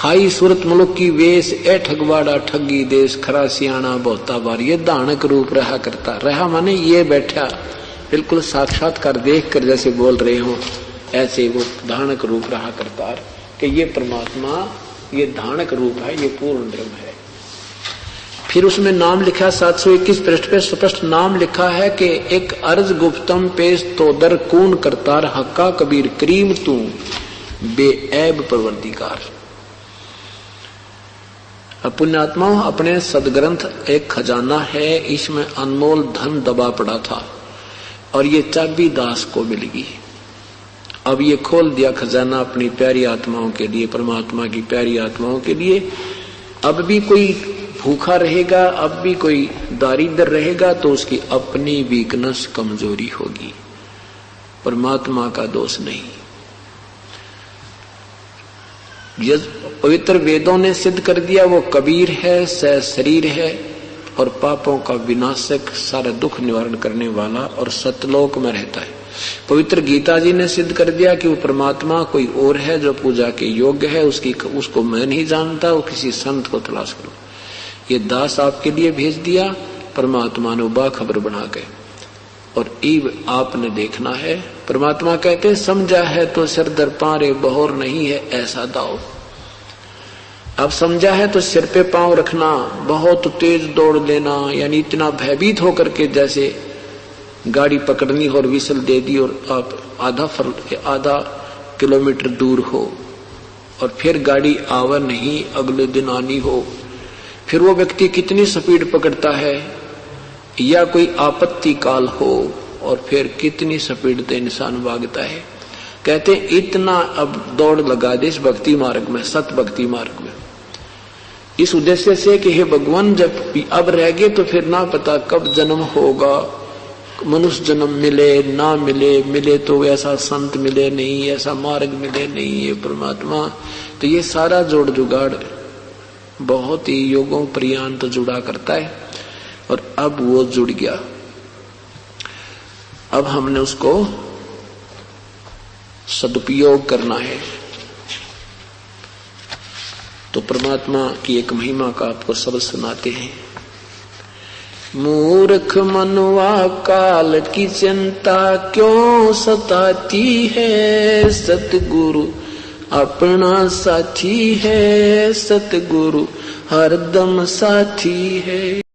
High सूरत मुल्क की वेश ए ठगवाड़ा ठगी देश खरा सियाणा बहुता बार। ये धानक रूप रहा करता। रहा माने ये बैठा बिल्कुल साक्षात्कार देख कर जैसे बोल रहे हो ऐसे वो धानक रूप रहा करता कि ये परमात्मा ये धानक रूप है, ये पूर्ण ब्रह्म है। फिर उसमें नाम लिखा 721 पृष्ठ पे स्पष्ट नाम लिखा है कि एक अर्ज गुप्तम पेश तो दर कून करतार हक्का कबीर करीम तू बेऐब परवरदिगार। पुण्यात्माओं अपने सदग्रंथ एक खजाना है, इसमें अनमोल धन दबा पड़ा था और ये चाबी दास को मिल गई। अब ये खोल दिया खजाना अपनी प्यारी आत्माओं के लिए, परमात्मा की प्यारी आत्माओं के लिए। अब भी कोई भूखा रहेगा, अब भी कोई दारिद्र रहेगा तो उसकी अपनी वीकनेस कमजोरी होगी, परमात्मा का दोष नहीं। पवित्र वेदों ने सिद्ध कर दिया वो कबीर है, सह शरीर है और पापों का विनाशक, सारा दुख निवारण करने वाला और सतलोक में रहता है। पवित्र गीता जी ने सिद्ध कर दिया कि वो परमात्मा कोई और है जो पूजा के योग्य है, उसको मैं नहीं जानता, वो किसी संत को तलाश करो। ये दास आपके लिए भेज दिया परमात्मा ने बाखबर बना के, और ईब आपने देखना है। परमात्मा कहते हैं समझा है तो सिर दर पारे बहोर नहीं है ऐसा दाव। अब समझा है तो सिर पे पांव रखना, बहुत तेज दौड़ लेना, यानी इतना भयभीत होकर के जैसे गाड़ी पकड़नी और विसल दे दी और आप आधा किलोमीटर दूर हो और फिर गाड़ी आवा नहीं, अगले दिन आनी हो, फिर वो व्यक्ति कितनी स्पीड पकड़ता है, या कोई आपत्ति काल हो और फिर कितनी स्पीड से इंसान भागता है। कहते इतना अब दौड़ लगा दे इस भक्ति मार्ग में, सत भक्ति मार्ग में, इस उद्देश्य से कि हे भगवान जब अब रह गए तो फिर ना पता कब जन्म होगा, मनुष्य जन्म मिले ना मिले, मिले तो ऐसा संत मिले नहीं, ऐसा मार्ग मिले नहीं, ये परमात्मा। तो ये सारा जोड़ जुगाड़ बहुत ही योगों पर्यंत जुड़ा करता है और अब वो जुड़ गया। अब हमने उसको सदुपयोग करना है। तो परमात्मा की एक महिमा का आपको शब्द सुनाते हैं। मूर्ख मनवा काल की चिंता क्यों सताती है, सतगुरु अपना साथी है, सतगुरु हरदम साथी है।